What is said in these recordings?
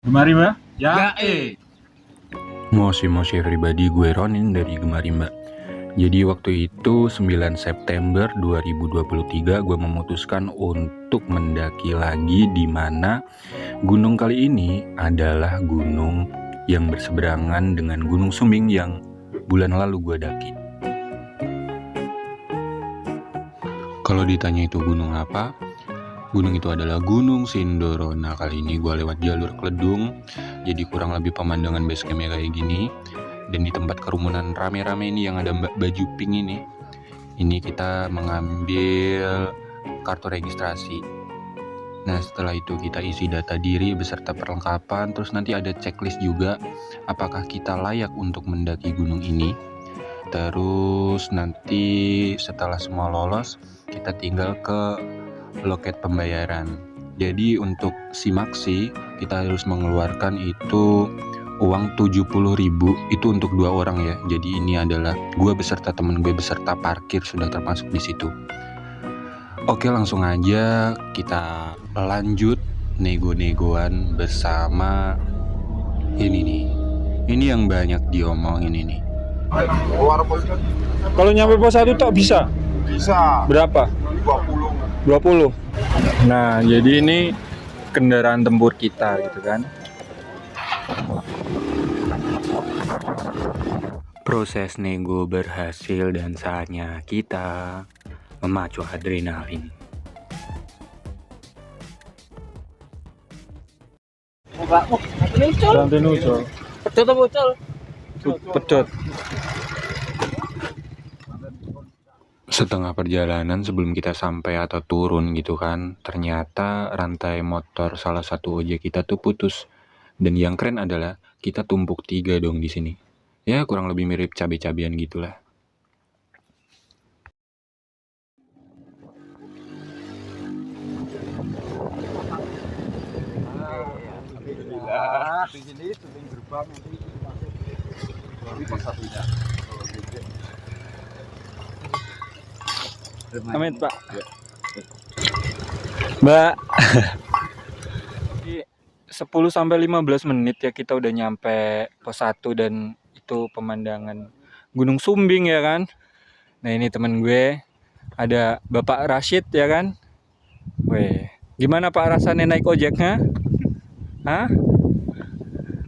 Gemarimba? Ya, Moshi everybody, gue Ronin dari Gemarimba. Jadi waktu itu 9 September 2023 gue memutuskan untuk mendaki lagi, di mana gunung kali ini adalah gunung yang berseberangan dengan Gunung Sumbing yang bulan lalu gue daki. Kalau ditanya itu gunung apa? Gunung itu adalah Gunung Sindoro. Nah, kali ini gue lewat jalur Kledung, jadi kurang lebih pemandangan base campnya kayak gini. Dan di tempat kerumunan rame-rame ini yang ada baju pink ini kita mengambil kartu registrasi. Nah, setelah itu kita isi data diri beserta perlengkapan, terus nanti ada checklist juga apakah kita layak untuk mendaki gunung ini. Terus nanti setelah semua lolos, kita tinggal ke loket pembayaran. Jadi untuk simaksi kita harus mengeluarkan itu uang 70.000, itu untuk 2 orang ya. Jadi ini adalah gue beserta temen gue beserta parkir sudah termasuk di situ. Oke, langsung aja kita lanjut nego-negoan bersama ini nih. Ini yang banyak diomongin ini. Kalau nyampe pos 1 tak bisa? Bisa. Berapa? 20. 20. Nah, jadi ini kendaraan tempur kita gitu kan. Proses nego berhasil dan saatnya kita memacu adrenalin. Santai nucol. Pedot. Setengah perjalanan sebelum kita sampai atau turun gitu kan, ternyata rantai motor salah satu ojek kita tuh putus. Dan yang keren adalah kita tumpuk 3 dong di sini. Ya kurang lebih mirip cabe-cabean gitulah. Di sini syuting gerbang nanti pas satunya. Amit, Pak. Mbak. 10 sampai 15 menit ya kita udah nyampe pos 1 dan itu pemandangan Gunung Sumbing ya kan. Nah, ini temen gue ada Bapak Rashid ya kan. Weh, gimana Pak rasanya naik ojeknya? Hah?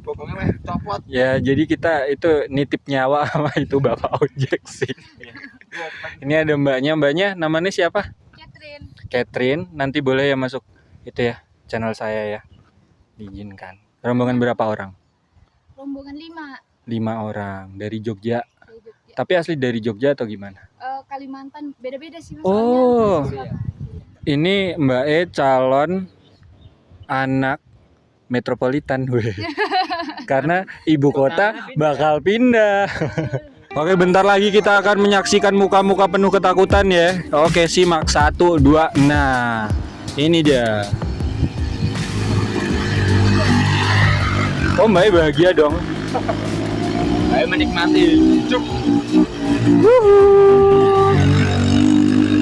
Pokoknya copot. Ya, jadi kita itu nitip nyawa sama itu Bapak ojek sih. Ini ada mbaknya namanya siapa? Catherine, nanti boleh ya masuk itu ya channel saya ya. Diizinkan. Rombongan berapa orang? Rombongan 5. 5 orang dari Jogja. Tapi asli dari Jogja atau gimana? Kalimantan beda-beda sih Mas. Oh. Soalnya Ini Mbak E calon anak metropolitan, weh. Karena ibu kota bakal pindah. Oke, bentar lagi kita akan menyaksikan muka-muka penuh ketakutan ya. Oke, simak 1, 2. Nah, ini dia. Oh, Mbak E bahagia dong. Ayo menikmati. Cuk.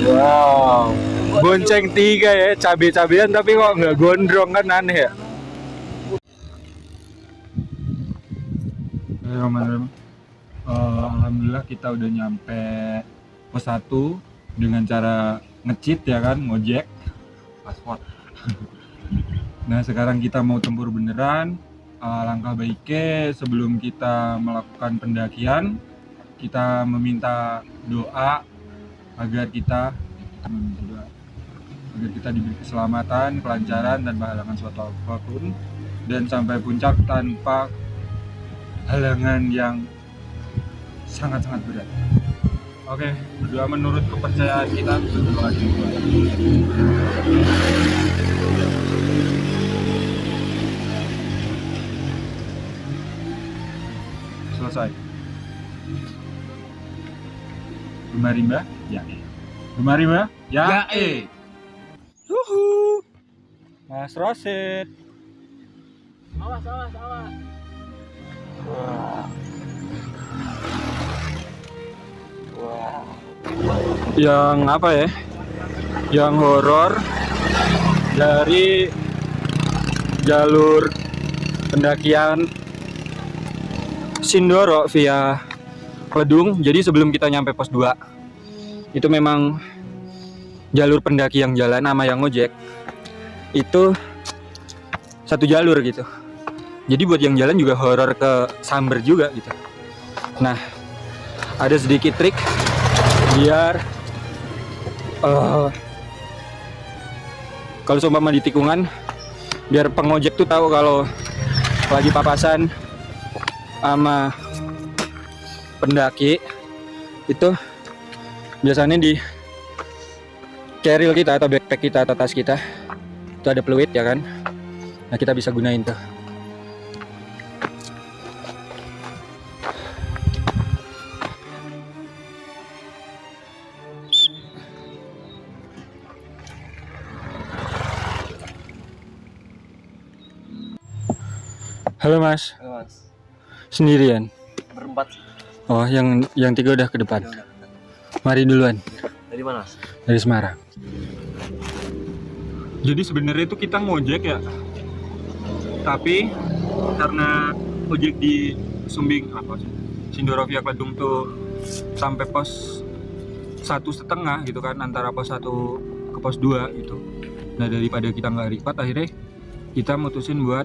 Wow. Bonceng 3 ya, cabe-cabean tapi kok nggak gondrong kan, aneh ya. Alhamdulillah kita udah nyampe pos 1 dengan cara nge-cheat ya kan, ngojek paspor. Nah, sekarang kita mau tempur beneran. Langkah baiknya sebelum kita melakukan pendakian, kita meminta doa agar kita diberi keselamatan, kelancaran, tanpa halangan suatu apapun, dan sampai puncak tanpa halangan yang sangat-sangat berat. Oke, berdoa menurut kepercayaan kita. Berdoa juga. Selesai. Gemarimba? Ya. Gemarimba? Ya. Yuhu. Mas Rosid. Awas. Wah. Yang apa ya? Yang horor dari jalur pendakian Sindoro via Kledung. Jadi sebelum kita nyampe pos 2 itu memang jalur pendaki yang jalan sama yang ngojek itu satu jalur gitu. Jadi buat yang jalan juga horor ke Samber juga gitu. Nah, ada sedikit trik biar kalau seumpama di tikungan, biar pengojek tuh tahu kalau lagi papasan sama pendaki itu biasanya di carrier kita atau backpack kita atau tas kita itu ada fluid ya kan. Nah, kita bisa gunain tuh. Halo Mas, Mas, sendirian? berempat. Oh, yang 3 udah ke depan. Mari duluan. Dari mana, Mas? Dari Semarang. Jadi sebenarnya itu kita ngojek ya, tapi karena ojek di Sumbing Sindoro via Kledung tuh sampai pos 1,5 gitu kan, antara pos 1 ke pos 2 gitu. Nah, daripada kita nggak record, akhirnya kita mutusin buat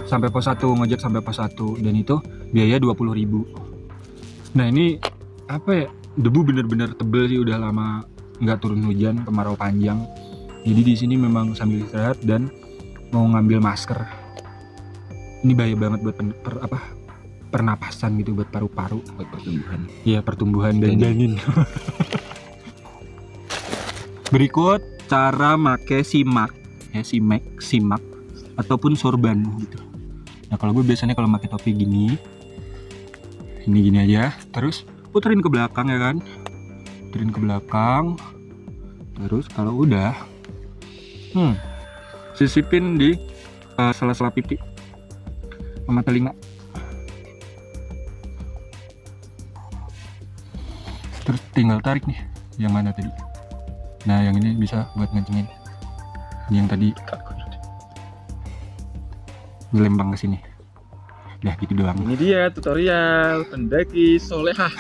sampai pos 1 ngojek sampai pos 1, dan itu biaya 20.000. Nah, ini apa ya, debu bener-bener tebel sih, udah lama nggak turun hujan, kemarau panjang. Jadi di sini memang sambil istirahat dan mau ngambil masker. Ini bahaya banget buat pernapasan gitu, buat paru-paru, buat pertumbuhan. Iya, pertumbuhan dan janin. Berikut cara make simak ya, simak ataupun sorban gitu. Nah, kalau gue biasanya kalau pakai topi gini aja, terus puterin ke belakang ya kan, puterin ke belakang, terus kalau udah sisipin di sela-sela pipi sama telinga, terus tinggal tarik nih yang mana tadi. Nah, yang ini bisa buat ngancengin, ini yang tadi dilempang ke sini. Udah gitu doang. Ini dia tutorial pendaki solehah.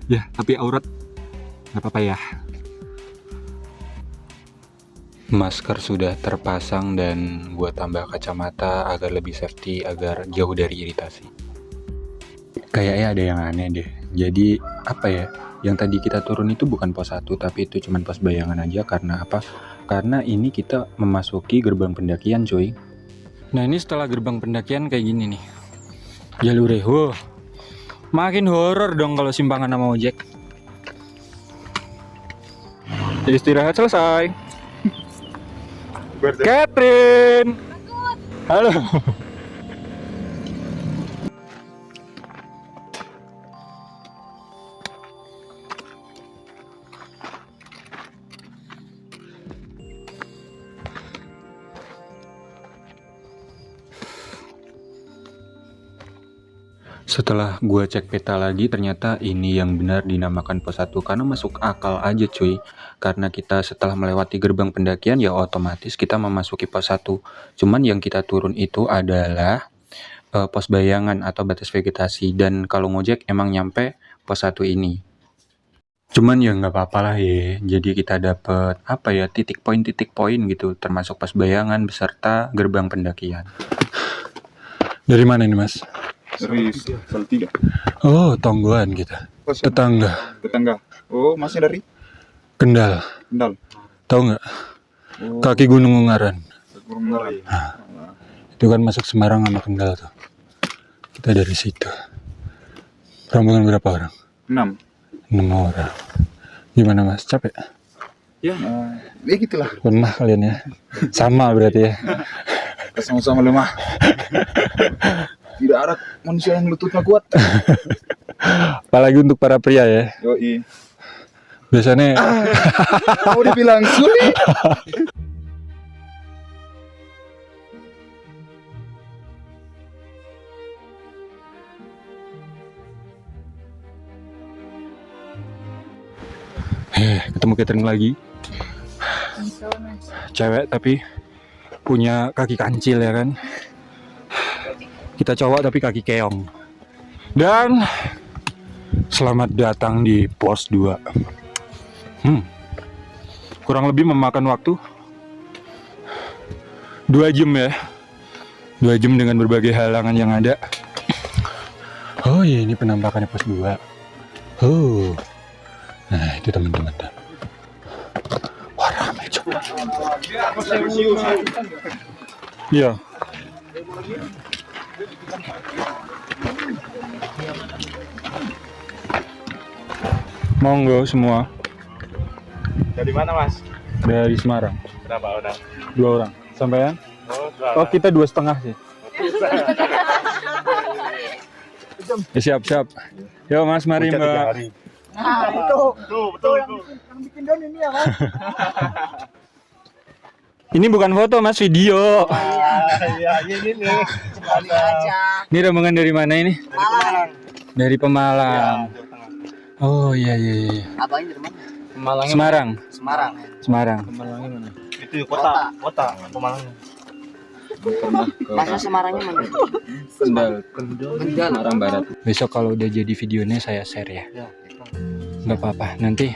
Ya, tapi aurat nggak apa-apa ya. Masker sudah terpasang dan gua tambah kacamata agar lebih safety, agar jauh dari iritasi. Kayaknya ada yang aneh deh. Jadi apa ya, yang tadi kita turun itu bukan pos 1, tapi itu cuman pos bayangan aja. Karena apa? Karena ini kita memasuki gerbang pendakian, coy. Nah, ini setelah gerbang pendakian kayak gini nih jalurnya. Makin horor dong kalau simpangan sama ojek. Istirahat selesai. Catherine, halo. Setelah gua cek peta lagi, ternyata ini yang benar dinamakan pos 1, karena masuk akal aja cuy. Karena kita setelah melewati gerbang pendakian ya otomatis kita memasuki pos 1. Cuman yang kita turun itu adalah pos bayangan atau batas vegetasi, dan kalau ngojek emang nyampe pos 1 ini. Cuman ya nggak apa-apa lah ya. Jadi kita dapet apa ya, titik poin gitu, termasuk pos bayangan beserta gerbang pendakian. Dari mana ini, Mas? Dari Salatiga. Oh, tonggoan kita. Tetangga. Oh, masih dari Kendal. Tahu nggak? Oh, Kaki Gunung Ungaran. Gunung Ungaran. Itu kan masuk Semarang sama Kendal tuh. Kita dari situ. Rombongan berapa orang? 6. 6 orang. Gimana, Mas? Capek? Ya gitulah. Lemah kalian ya? Sama berarti ya? Sama-sama lemah. Tidak ada manusia yang lututnya kuat. Apalagi untuk para pria ya. Yoi. Biasanya Mau dibilang sulit. ketemu Catherine lagi. Cewek tapi punya kaki kancil ya kan. Kita cowok tapi kaki keong. Dan selamat datang di pos 2. Kurang lebih memakan waktu 2 jam ya. 2 jam dengan berbagai halangan yang ada. Oh iya, ini penampakannya pos 2. Oh. Nah, itu teman-teman. Wah, ramai coba. Iya. Monggo semua. Dari mana, Mas? Dari Semarang. Berapa orang? 2 orang. Sampean? Oh, Oh, kita 2,5 sih. Ya, siap. Yo Mas, mari Mbak. Nah, itu. Betul. Yang bikin down ini ya, Mas. Ini bukan foto Mas, video. Iya, ini nih. Kembali aja. Ini rombongan dari mana ini? Malang. Dari Pemalang. Jawa Tengah. Oh iya. Abangnya dari mana? Semarang. Semarang. Pemalangnya mana? Itu kota Pemalangnya. Masa Semarangnya mana? Kendal. Semarang Barat. Besok kalau udah jadi videonya saya share ya. Nggak apa-apa. Nanti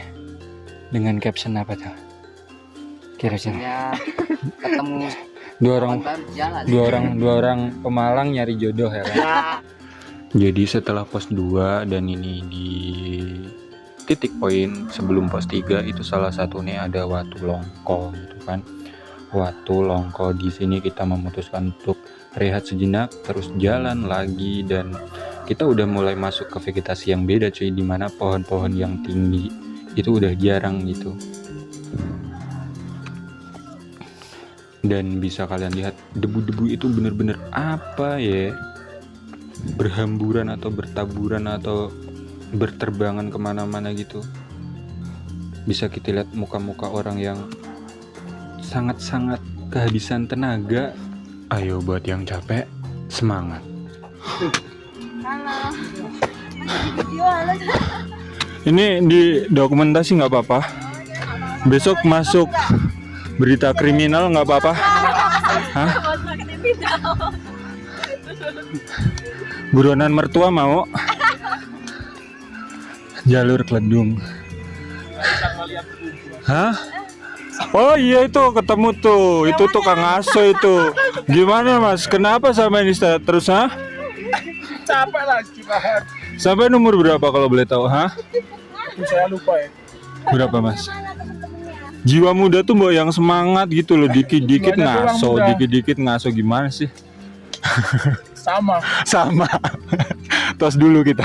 dengan caption apa tuh? Kira-kira. Ya, ketemu 2 orang baru jalan. dua orang Pemalang nyari jodoh ya kan? Jadi setelah pos 2 dan ini di titik poin sebelum pos 3 itu salah satunya ada Watu Longko gitu kan. Watu Longko, di sini kita memutuskan untuk rehat sejenak terus jalan lagi, dan kita udah mulai masuk ke vegetasi yang beda cuy, dimana pohon-pohon yang tinggi itu udah jarang gitu. Dan bisa kalian lihat debu-debu itu bener-bener apa ya, berhamburan atau bertaburan atau berterbangan kemana-mana gitu. Bisa kita lihat muka-muka orang yang sangat-sangat kehabisan tenaga. Ayo buat yang capek, semangat. Halo. Video halo. Ini di dokumentasi nggak apa-apa. Besok masuk berita kriminal nggak apa-apa. Hah? Buronan mertua mau? Jalur Kledung. Hah? Oh iya, itu ketemu tuh. Itu tuh Kang Aso itu. Gimana Mas? Kenapa sama ini terus, ha? Capek lah istirahat. Sampai nomor berapa kalau boleh tahu, ha? Saya lupa ya. Berapa Mas? Jiwa muda tuh mbak yang semangat gitu loh, dikit-dikit ngaso, dikit-dikit ngaso, gimana sih? Sama. Tos dulu kita.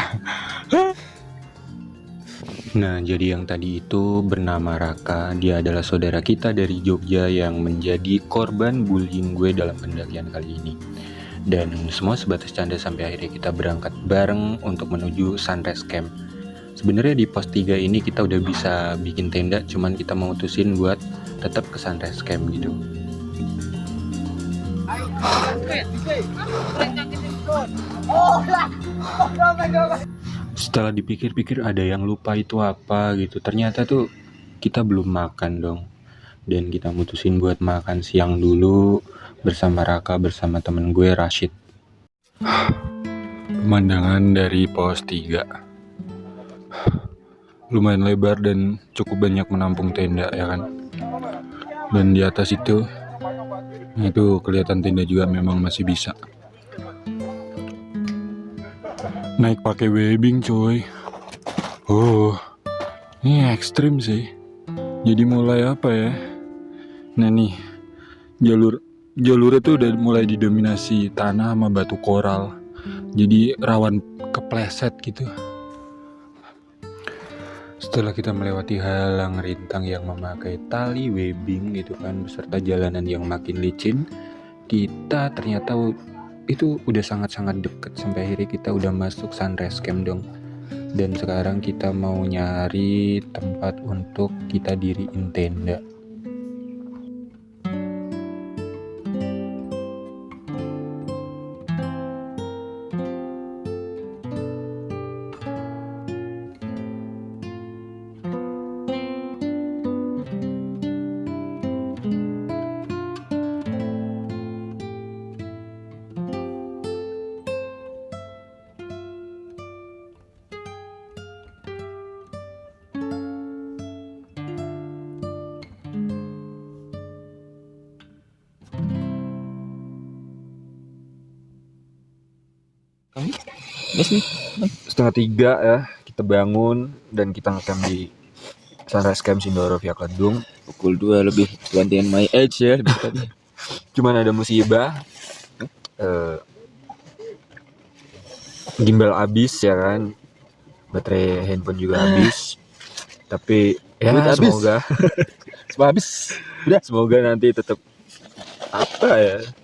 Nah, jadi yang tadi itu bernama Raka. Dia adalah saudara kita dari Jogja yang menjadi korban bullying gue dalam pendakian kali ini. Dan semua sebatas canda sampai akhirnya kita berangkat bareng untuk menuju Sunrise Camp. Sebenarnya di pos 3 ini kita udah bisa bikin tenda, cuman kita memutusin buat tetap ke Sunrise Camp gitu. Setelah dipikir-pikir ada yang lupa itu apa gitu. Ternyata tuh kita belum makan dong. Dan kita mutusin buat makan siang dulu bersama Raka, bersama temen gue Rashid. Pemandangan dari pos 3 lumayan lebar dan cukup banyak menampung tenda ya kan. Dan di atas itu kelihatan tenda juga memang masih bisa. Naik pakai webbing coy. Oh, ini ekstrim sih. Jadi mulai apa ya? Nah nih, jalurnya tuh udah mulai didominasi tanah sama batu koral. Jadi rawan kepleset gitu. Setelah kita melewati halang rintang yang memakai tali webbing gitu kan, beserta jalanan yang makin licin, kita ternyata itu udah sangat-sangat deket sampai akhirnya kita udah masuk Sunrise Camp dong. Dan sekarang kita mau nyari tempat untuk kita diriin tenda. 2:30 ya, kita bangun dan kita ngecamp di Sunrise Camp Sindoro via Kedung. Pukul 2 lebih 21 my age ya lebih tadi. Cuman ada musibah, gimbal habis ya kan, baterai handphone juga habis. Tapi ya Duit habis. semoga Semua habis. semoga nanti tetap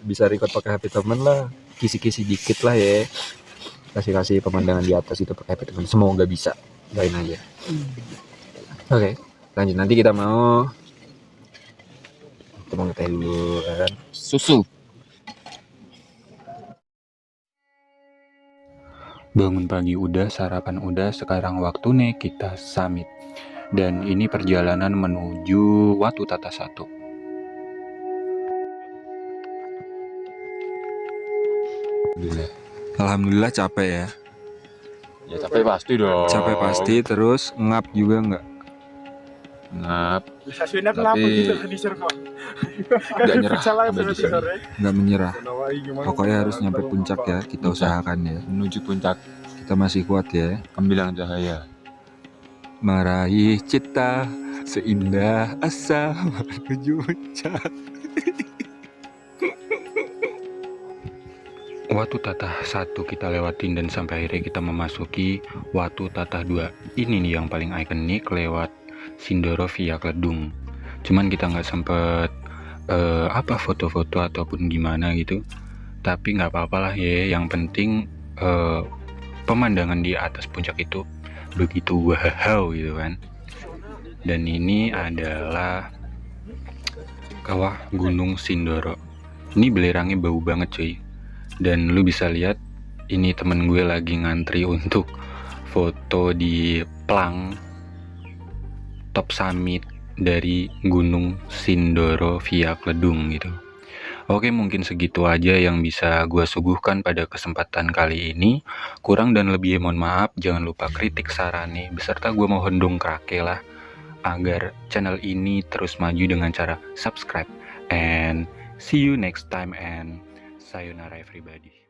bisa record pakai HP temen lah, kisi-kisi dikit lah ya, kasih pemandangan di atas itu pakai HP temen, semoga bisa, doain aja. Oke, lanjut, nanti kita mau ngeteh dulu ya kan. Susu. Bangun pagi udah, sarapan udah, sekarang waktunya kita summit. Dan ini perjalanan menuju Watu Tata 1. Alhamdulillah capek ya. Ya capek pasti dong. Capek pasti, terus ngap juga nggak? Ngap, Stasiunnya kenapa gitu di server? gak nyerah sampai di sini. Nggak menyerah. Pokoknya harus nyampe puncak ya, kita usahakan ya. Menuju puncak Kita masih kuat ya. Gembilang Cahaya. Meraih cita seindah asa menuju puncak. Watu Tata 1 kita lewatin dan sampai akhirnya kita memasuki Watu Tata 2. Ini nih yang paling ikonik lewat Sindoro via Kedung. Cuman kita nggak sempet foto-foto ataupun gimana gitu. Tapi nggak apa-apa lah ya. Yang penting pemandangan di atas puncak itu begitu wow gitu kan. Dan ini adalah kawah Gunung Sindoro. Ini belerangnya bau banget cuy. Dan lu bisa lihat ini temen gue lagi ngantri untuk foto di plang top summit dari Gunung Sindoro via Kedung gitu. Oke, mungkin segitu aja yang bisa gue suguhkan pada kesempatan kali ini. Kurang dan lebih mohon maaf. Jangan lupa kritik sarane beserta gue mohon dongkrake lah agar channel ini terus maju dengan cara subscribe. And see you next time and sayonara everybody.